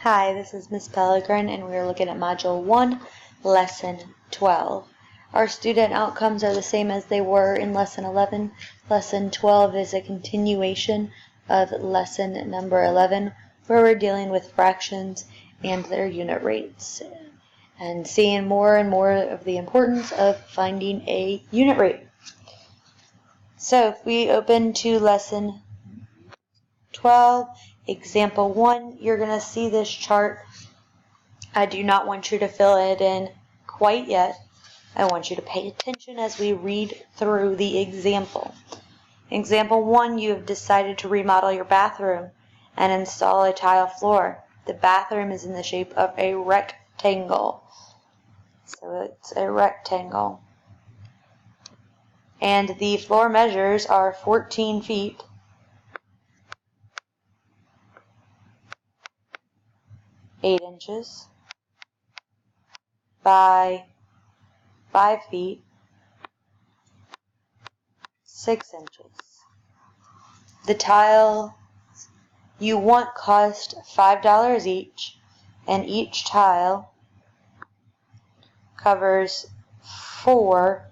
Hi, this is Miss Pellegrin, and we are looking at Module 1, Lesson 12. Our student outcomes are the same as they were in Lesson 11. Lesson 12 is a continuation of Lesson number 11, where we're dealing with fractions and their unit rates, and seeing more and more of the importance of finding a unit rate. So if we open to Lesson 12, Example 1, you're going to see this chart. I do not want you to fill it in quite yet. I want you to pay attention as we read through the example. Example 1, you have decided to remodel your bathroom and install a tile floor. The bathroom is in the shape of a rectangle. So it's a rectangle. And the floor measures are 14 feet (8 inches) by 5 feet, 6 inches. The tiles you want cost $5 each, and each tile covers 4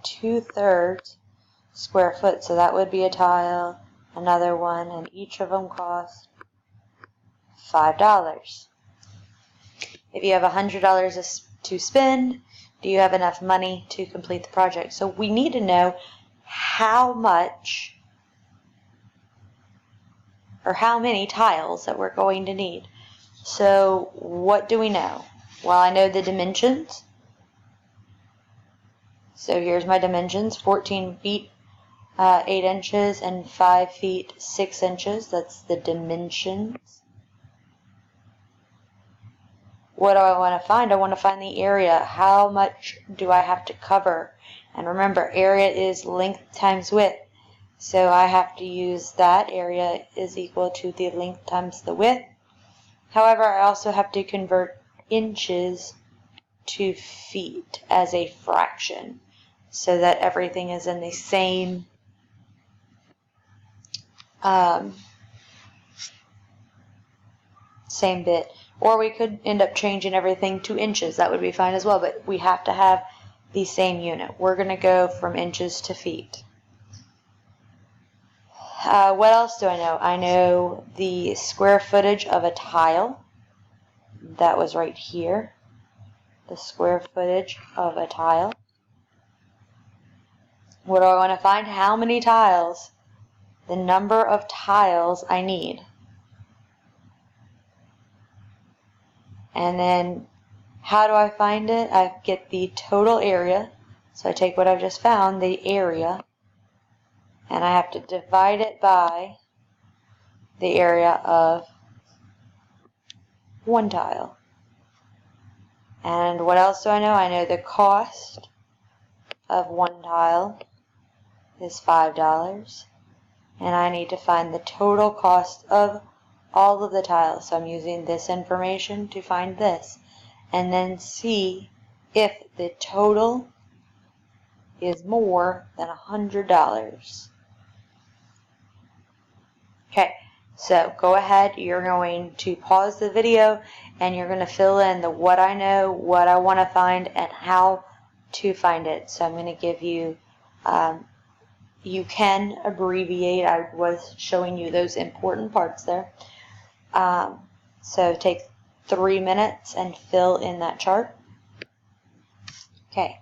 2/3 square foot. So that would be a tile, another one, and each of them cost $5. If you have $100 to spend, do you have enough money to complete the project? So we need to know how much or how many tiles that we're going to need. So what do we know? Well, I know the dimensions. So here's my dimensions: 14 feet 8 inches and 5 feet 6 inches. That's the dimensions. What do I want to find? I want to find the area. How much do I have to cover? And remember, area is length times width. So I have to use that. Area is equal to the length times the width. However, I also have to convert inches to feet as a fraction so that everything is in the same same bit. Or we could end up changing everything to inches. That would be fine as well, but we have to have the same unit. We're going to go from inches to feet. What else do I know? I know the square footage of a tile. That was right here. The square footage of a tile. What do I want to find? How many tiles? The number of tiles I need. And then how do I find it? I get the total area. So I take what I've just found, the area, and I have to divide it by the area of one tile. And what else do I know? I know the cost of one tile is $5. And I need to find the total cost of all of the tiles. So I'm using this information to find this. And then see if the total is more than $100. Okay, so go ahead. You're going to pause the video and you're going to fill in the what I know, what I want to find, and how to find it. So I'm going to give you, you can abbreviate. I was showing you those important parts there. So take 3 minutes and fill in that chart. Okay.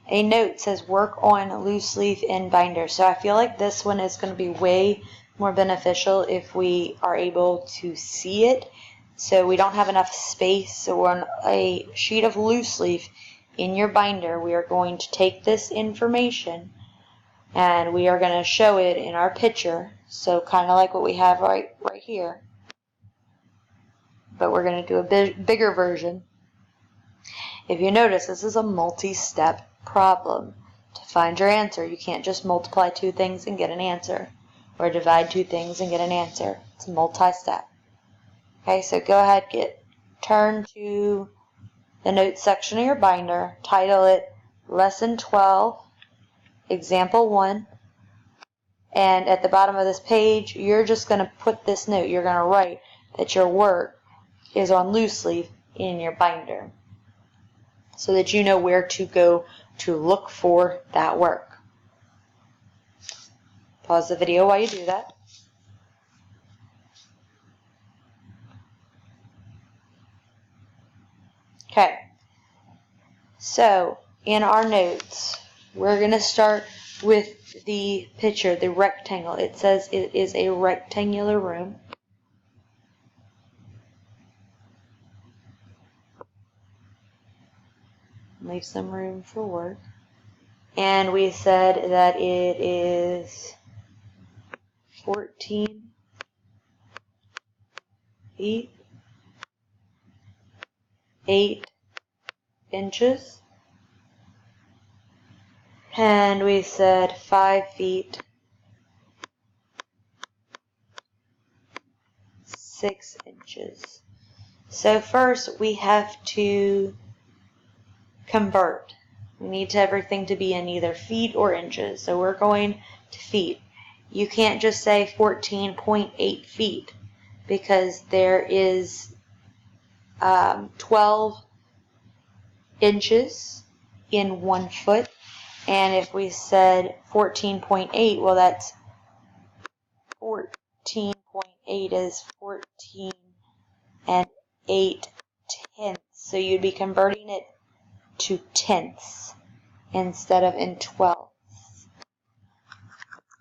A note says work on loose leaf in binder. So I feel like this one is going to be way more beneficial if we are able to see it. So we don't have enough space. So on a sheet of loose leaf in your binder, we are going to take this information and we are going to show it in our picture. So kind of like what we have right here. But we're going to do a bigger version. If you notice, this is a multi-step problem. To find your answer, you can't just multiply 2 things and get an answer, or divide 2 things and get an answer. It's multi-step. Okay, so go ahead, turn to the notes section of your binder, title it Lesson 12, Example 1, and at the bottom of this page, you're just going to put this note. You're going to write that your work is on loose leaf in your binder so that you know where to go to look for that work. Pause the video while you do that. Okay, so in our notes, we're going to start with the picture, the rectangle. It says it is a rectangular room. Leave some room for work. And we said that it is 14 feet, 8 inches. And we said 5 feet, 6 inches. So first we have to convert. We need everything to be in either feet or inches. So we're going to feet. You can't just say 14.8 feet because there is 12 inches in 1 foot. And if we said 14.8, well, that's 14.8 is 14 and 8 tenths. So you'd be converting it to tenths instead of in 12ths.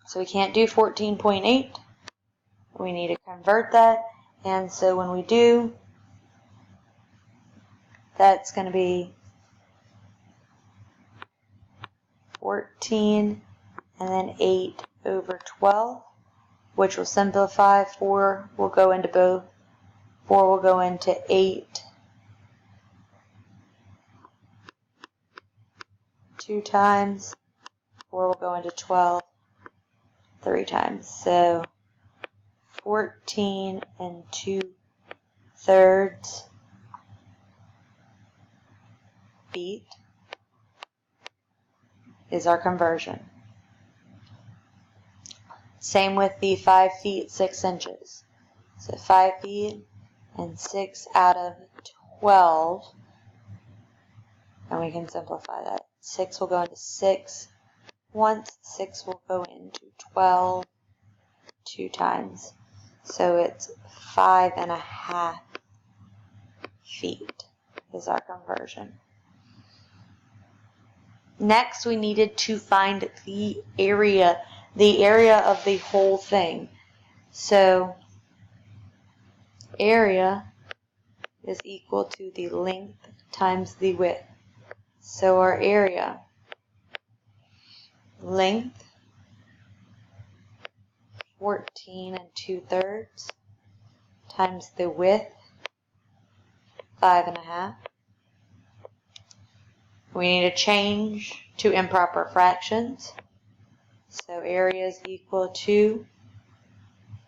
So we can't do 14.8. We need to convert that. And so when we do, that's going to be 14 and then 8 over 12, which will simplify. 4 will go into both. 4 will go into 8 2 times. 4 will go into 12 3 times. So 14 and 2/3 feet is our conversion. Same with the 5 feet 6 inches. So 5 feet and 6 out of 12, and we can simplify that. 6 will go into 6 once, 6 will go into 12 2 times. So it's 5.5 feet is our conversion. Next, we needed to find the area of the whole thing. So area is equal to the length times the width. So our area, length, 14 and 2/3 times the width, 5.5. We need to change to improper fractions. So area is equal to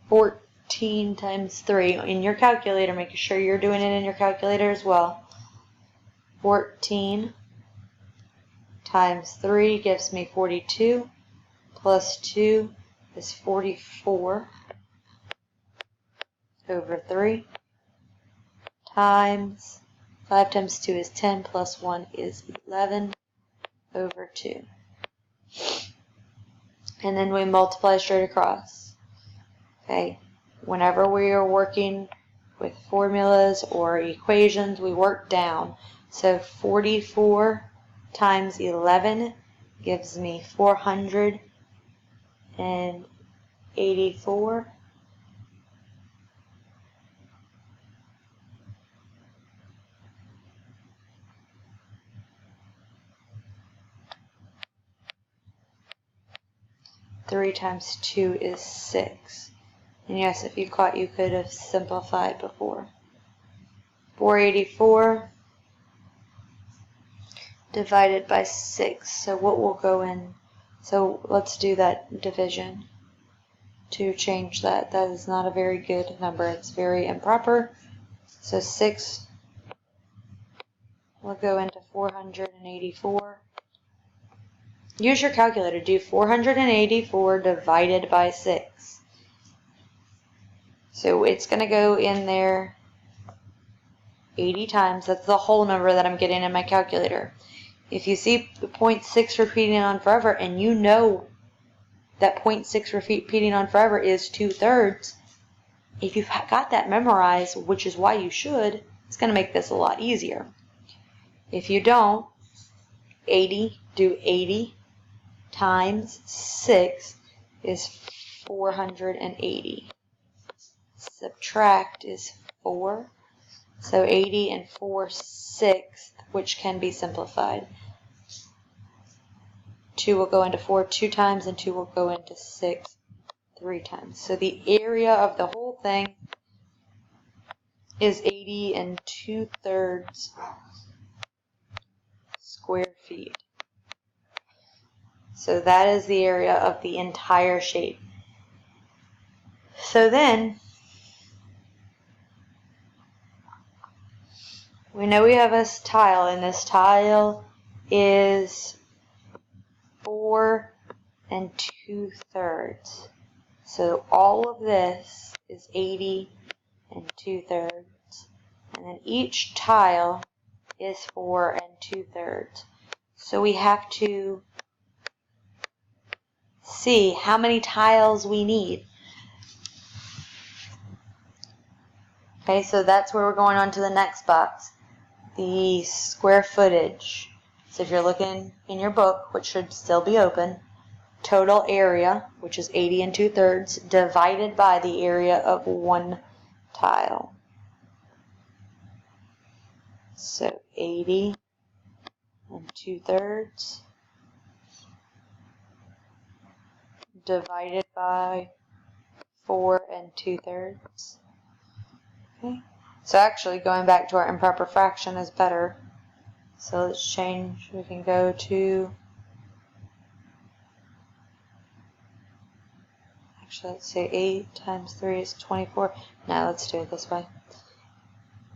14 times 3 in your calculator. Make sure you're doing it in your calculator as well. 14 times 3 gives me 42, plus 2 is 44 over 3, times 5 times 2 is 10, plus 1 is 11 over 2. And then we multiply straight across. Okay, whenever we are working with formulas or equations, we work down. So 44 times 11 gives me 484. Three times 2 is 6. And yes, if you caught, you could have simplified before. 484 divided by 6. So what will go in? So let's do that division to change that. That is not a very good number. It's very improper. So 6 will go into 484. Use your calculator. Do 484 divided by 6. So it's going to go in there 80 times. That's the whole number that I'm getting in my calculator. If you see the 0.6 repeating on forever, and you know that 0.6 repeating on forever is 2/3, if you've got that memorized, which is why you should, it's going to make this a lot easier. If you don't, 80, do 80 times 6 is 480. Subtract is 4. So 80 and 4/6, which can be simplified. 2 will go into 4 2 times, and 2 will go into 6 3 times. So the area of the whole thing is 80 and 2/3 square feet. So that is the area of the entire shape. So then, we know we have a tile, and this tile is 4 and 2/3. So all of this is 80 and 2/3. And then each tile is 4 and 2/3. So we have to see how many tiles we need. Okay, so that's where we're going on to the next box, the square footage. So if you're looking in your book, which should still be open, total area, which is 80 and 2/3, divided by the area of one tile. So 80 and 2/3 divided by 4 and 2/3. Okay. So actually going back to our improper fraction is better. So let's change. We can go to, actually let's say 8 times 3 is 24. Now let's do it this way.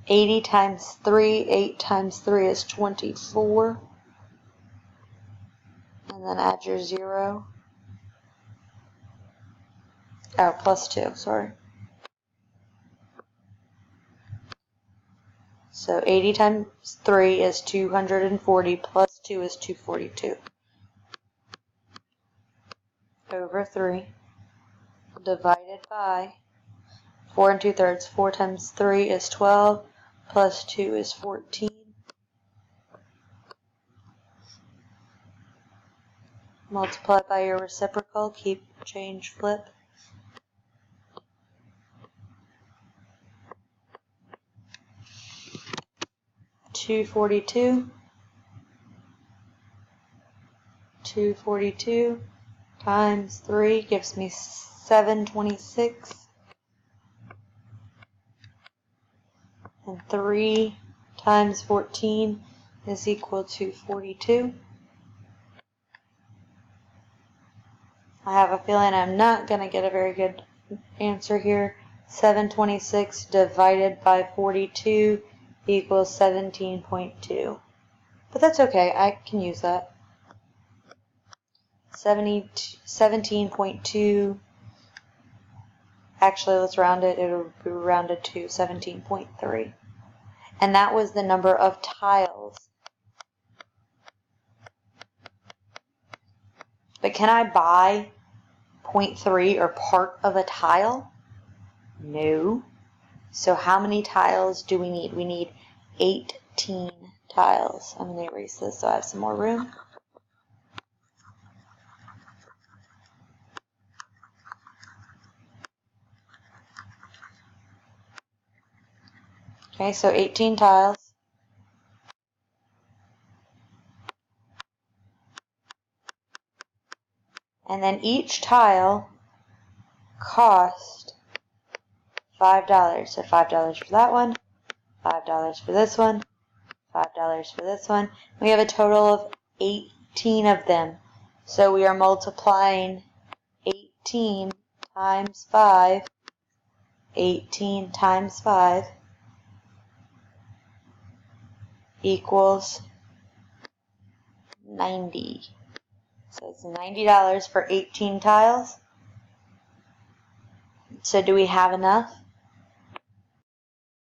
80 times 3, 8 times 3 is 24. And then add your 0. Oh, plus 2, sorry. So 80 times 3 is 240, plus 2 is 242. Over 3, divided by 4 and 2/3. 4 times 3 is 12, plus 2 is 14. Multiply by your reciprocal, keep, change, flip. $242. 242 times 3 gives me 726. And 3 times 14 is equal to 42. I have a feeling I'm not going to get a very good answer here. 726 divided by 42 equals 17.2. But that's okay, I can use that. 17.2. Actually, let's round it. It'll be rounded to 17.3. And that was the number of tiles. But can I buy 0.3 or part of a tile? No. So how many tiles do we need? We need 18 tiles. I'm going to erase this so I have some more room. Okay, so 18 tiles. And then each tile cost $5. So $5 for that one, $5 for this one, $5 for this one. We have a total of 18 of them. So we are multiplying 18 times 5, 18 times 5 equals 90. So it's $90 for 18 tiles. So do we have enough?